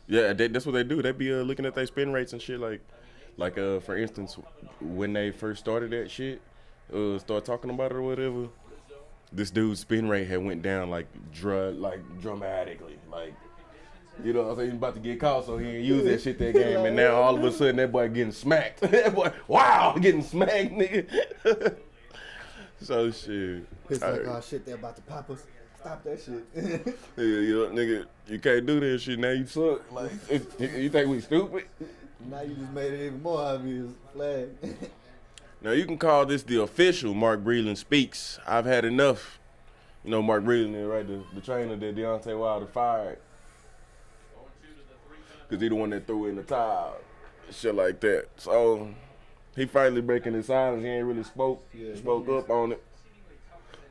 Yeah, that's what they do. They be looking at their spin rates and shit. Like for instance, when they first started that shit, start talking about it or whatever. This dude's spin rate had went down like dramatically. Like you know, what I'm saying he's about to get caught, so he ain't use that shit that game. And now all of a sudden that boy getting smacked. That boy, wow, getting smacked, nigga. So shit. It's like, oh shit, they're about to pop us. Stop that shit. Yeah, you know, nigga, you can't do that shit. Now you suck. Like, you think we stupid? Now you just made it even more obvious. Flag. Now you can call this the official Mark Breland speaks. I've had enough. You know Mark Breland, right? The trainer that Deontay Wilder fired. Because he the one that threw in the towel. Shit like that. So he finally breaking his silence. He ain't really spoke up on it.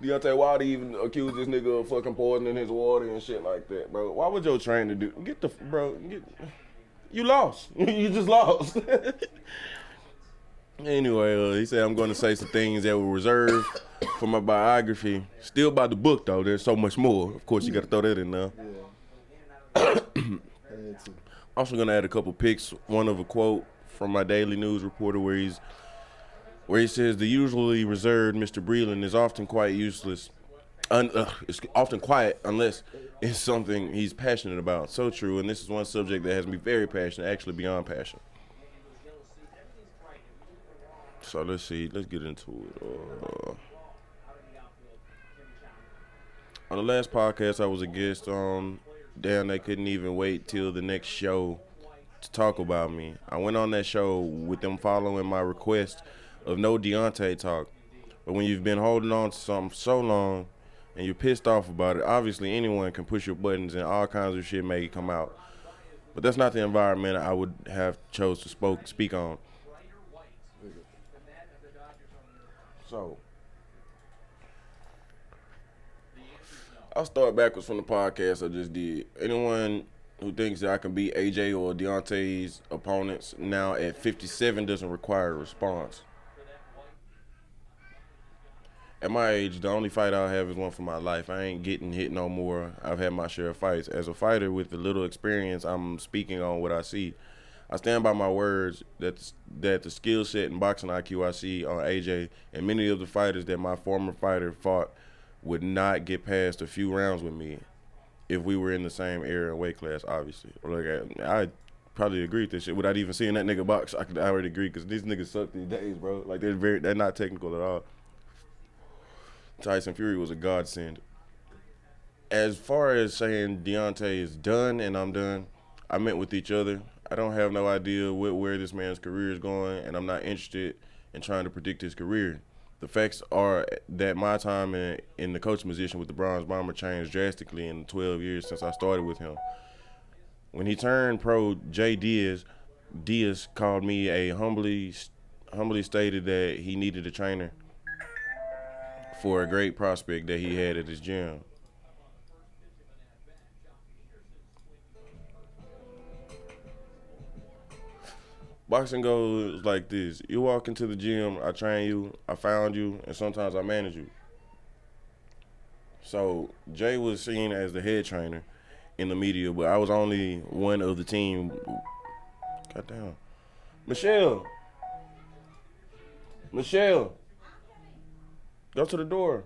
Deontay Wilder even accused this nigga of fucking poisoning his water and shit like that, bro. Why would your trainer do? You lost. You just lost. Anyway, he said I'm going to say some things that were reserved for my biography. Still about the book though. There's so much more. Of course, you got to throw that in there. Yeah. Also gonna add a couple pics. One of a quote from my daily news reporter where he says the usually reserved Mr. Breland is often quite useless. It's often quiet unless it's something he's passionate about. So true, and this is one subject that has me very passionate, actually beyond passion. So let's see. Let's get into it. On the last podcast, I was a guest on. Damn, they couldn't even wait till the next show to talk about me. I went on that show with them following my request of no Deontay talk. But when you've been holding on to something so long and you're pissed off about it, obviously anyone can push your buttons and all kinds of shit may come out. But that's not the environment I would have chose to speak on. So I'll start backwards from the podcast I just did. Anyone who thinks that I can beat AJ or Deontay's opponents now at 57 doesn't require a response. At my age, the only fight I'll have is one for my life. I ain't getting hit no more. I've had my share of fights. As a fighter with the little experience, I'm speaking on what I see. I stand by my words that the skill set and boxing IQ I see on AJ and many of the fighters that my former fighter fought would not get past a few rounds with me if we were in the same era and weight class, obviously. Like, I probably agree with this shit. Without even seeing that nigga box, I already agree because these niggas suck these days, bro. Like, they're not technical at all. Tyson Fury was a godsend. As far as saying Deontay is done and I'm done, I meant with each other. I don't have no idea where this man's career is going, and I'm not interested in trying to predict his career. The facts are that my time in the coaching position with the Bronze Bomber changed drastically in the 12 years since I started with him. When he turned pro, Jay Diaz called me humbly stated that he needed a trainer for a great prospect that he had at his gym. Boxing goes like this. You walk into the gym, I train you, I found you, and sometimes I manage you. So Jay was seen as the head trainer in the media, but I was only one of the team. Goddamn. Michelle, go to the door.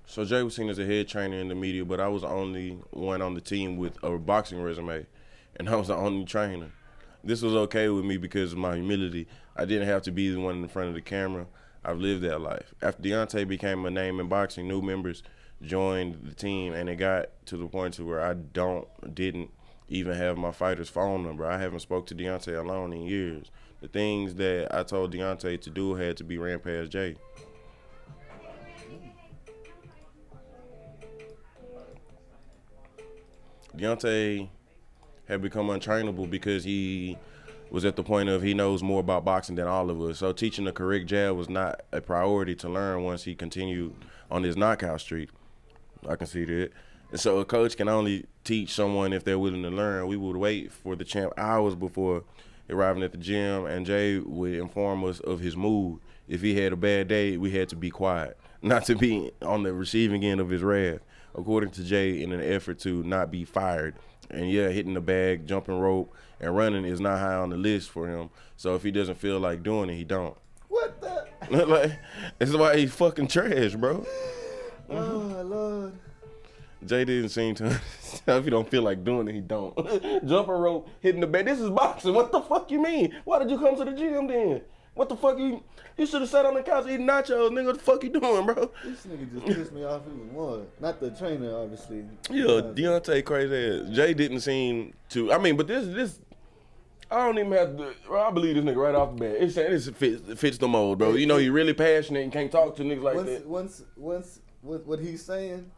So Jay was seen as a head trainer in the media, but I was the only one on the team with a boxing resume, and I was the only trainer. This was okay with me because of my humility. I didn't have to be the one in front of the camera. I've lived that life. After Deontay became a name in boxing, new members joined the team, and it got to the point to where I didn't even have my fighter's phone number. I haven't spoke to Deontay alone in years. The things that I told Deontay to do had to be ran past Jay. Deontay had become untrainable because he was at the point of he knows more about boxing than all of us. So teaching the correct jab was not a priority to learn once he continued on his knockout streak. I can see that. And so a coach can only teach someone if they're willing to learn. We would wait for the champ hours before arriving at the gym, and Jay would inform us of his mood. If he had a bad day, we had to be quiet, not to be on the receiving end of his wrath. according to Jay, in an effort to not be fired. And yeah, hitting the bag, jumping rope, and running is not high on the list for him. So if he doesn't feel like doing it, he don't. What the? Like, that's why he's fucking trash, bro. Oh, Lord. Jay didn't seem to. If he don't feel like doing it, he don't. Jumping rope, hitting the bed. This is boxing. What the fuck you mean? Why did you come to the gym then? What the fuck you should have sat on the couch eating nachos, nigga. What the fuck you doing, bro? This nigga just pissed me off even more. Not the trainer, obviously. Yeah, Deontay crazy ass. Jay didn't seem to. I mean, but this. I don't even have to. I believe this nigga right off the bat. It fits the mold, bro. You know, he really passionate and can't talk to niggas like that. Once, what he's saying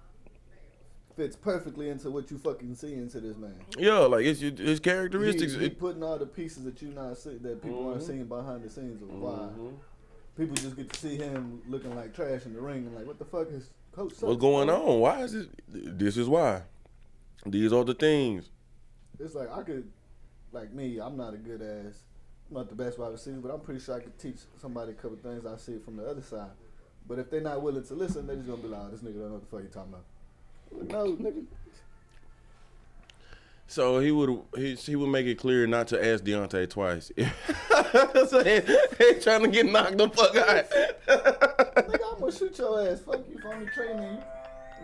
fits perfectly into what you fucking see into this man. Yeah, like it's his characteristics. He putting all the pieces that you not see, that people aren't seeing behind the scenes of why people just get to see him looking like trash in the ring and like, what the fuck is Coach? What's going on? Why is this? This is why. These are the things. It's like I could, like me, I'm not a good ass. I'm not the best wide receiver, but I'm pretty sure I could teach somebody a couple things I see from the other side. But if they're not willing to listen, they're just gonna be like, oh, this nigga don't know what the fuck you talking about. No, nigga. So he would make it clear not to ask Deontay twice. So he trying to get knocked the fuck out. Nigga, I'm gonna shoot your ass. Fuck you. If I'm training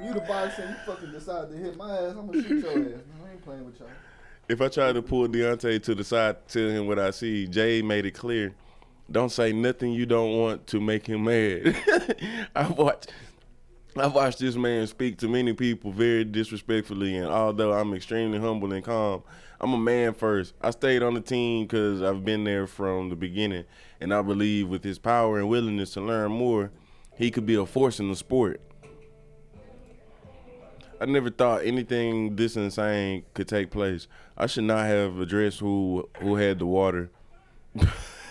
you the boxer and you fucking decide to hit my ass, I'm gonna shoot your ass. I ain't playing with y'all. If I try to pull Deontay to the side, tell him what I see, Jay made it clear. Don't say nothing you don't want to make him mad. I've watched this man speak to many people very disrespectfully, and although I'm extremely humble and calm, I'm a man first. I stayed on the team because I've been there from the beginning, and I believe with his power and willingness to learn more, he could be a force in the sport. I never thought anything this insane could take place. I should not have addressed who had the water.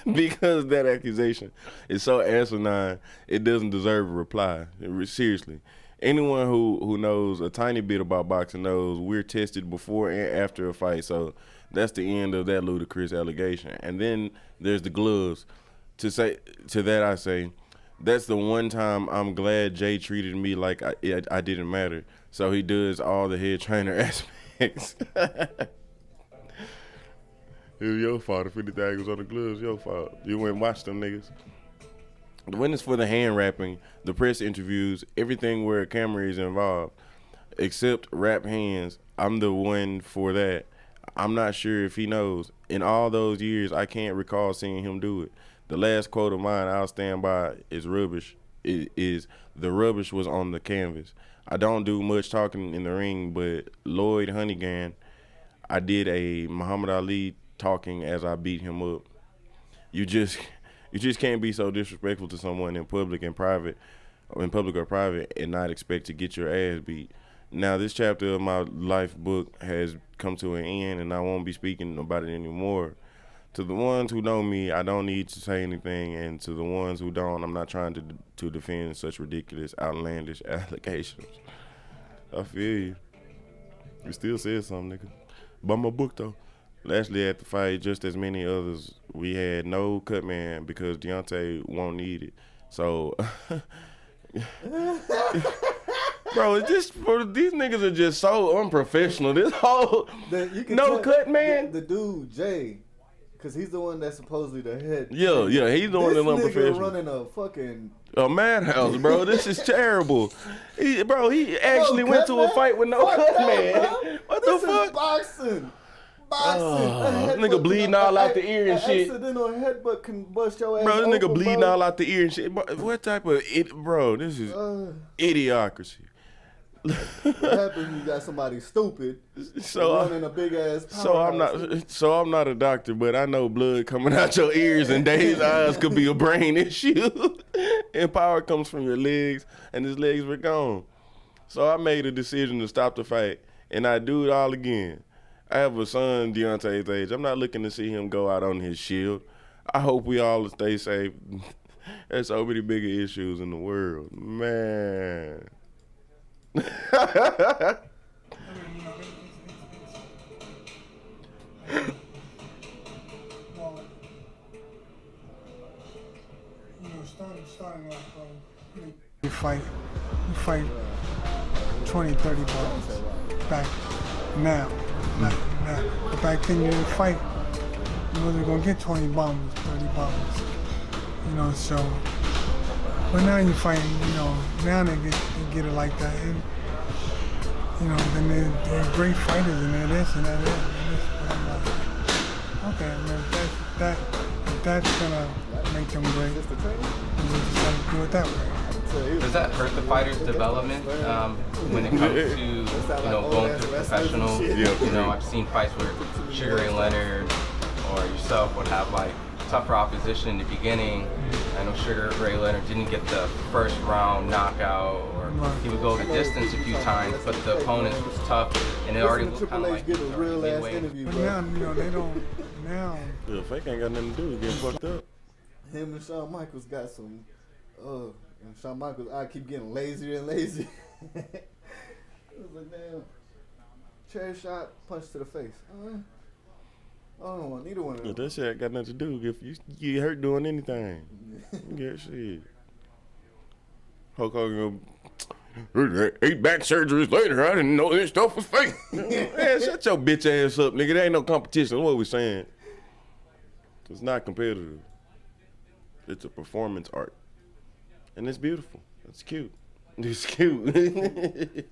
Because that accusation is so asinine, it doesn't deserve a reply. Seriously. Anyone who knows a tiny bit about boxing knows we're tested before and after a fight, so that's the end of that ludicrous allegation. And then there's the gloves. To that I say, that's the one time I'm glad Jay treated me like I didn't matter. So he does all the head trainer aspects. It was your fault. If anything was on the gloves, your fault. You went and watched them niggas. The witness for the hand wrapping, the press interviews, everything where a camera is involved, except wrap hands, I'm the one for that. I'm not sure if he knows. In all those years, I can't recall seeing him do it. The last quote of mine I'll stand by is rubbish. Is the rubbish was on the canvas. I don't do much talking in the ring, but Lloyd Honeyghan, I did a Muhammad Ali talking as I beat him up. You just can't be so disrespectful to someone in public or private, and not expect to get your ass beat. Now this chapter of my life book has come to an end, and I won't be speaking about it anymore. To the ones who know me, I don't need to say anything, and to the ones who don't, I'm not trying to defend such ridiculous, outlandish allegations. I feel you. You still said something, nigga. By my book though. Lashley had to fight just as many others. We had no cut man because Deontay won't need it. So, bro, these niggas are just so unprofessional. This whole cut man. The dude Jay, because he's the one that's supposedly the head. Yeah, he's the one that's unprofessional. This nigga running a fucking madhouse, bro. This is terrible. He actually went to a fight with no cut man. What the fuck? Is boxing. Nigga bleeding all out the ear and shit. Accidental headbutt can bust your ass. Bro, this nigga bleeding all out the ear and shit. What type of bro? This is idiocracy. What happens when you got somebody stupid running a big ass powerhouse? So I'm not a doctor, but I know blood coming out your ears and Dave's eyes could be a brain issue. And power comes from your legs, and his legs were gone. So I made a decision to stop the fight, and I do it all again. I have a son Deontay's age. I'm not looking to see him go out on his shield. I hope we all stay safe. There's so many bigger issues in the world. Man. Starting off, bro. You fight 20, 30 bums back now. Like, but back then you didn't fight. You wasn't gonna get 20 bums, 30 bums. You know, so. But now you fight. You know, now they get it like that. And, you know, then there's great fighters in there, this and that. And this, but I'm like, okay, man, if that's gonna make them great, Just the training? we'll just have to do it that way. Does that hurt the fighter's development when it comes to going through professional? I've seen fights where Sugar Ray Leonard or yourself would have like tougher opposition in the beginning. I know Sugar Ray Leonard didn't get the first round knockout, or he would go the distance a few times, but the opponent was tough, and it already looked kind of like get a real ass interview, But bro. now, you know, they don't. Now, Yeah, fake ain't got nothing to do with getting fucked up. Him and Shawn Michaels got some. And Shawn Michaels, I keep getting lazier and lazier. It was like, damn. Chair shot, punch to the face. I don't want neither one of them. That shit ain't got nothing to do. If you get hurt doing anything, you get shit. Hulk Hogan go, 8 back surgeries later, I didn't know this stuff was fake. Man, shut your bitch ass up, nigga. There ain't no competition. That's what we saying. It's not competitive. It's a performance art. And it's beautiful. It's cute. It's cute.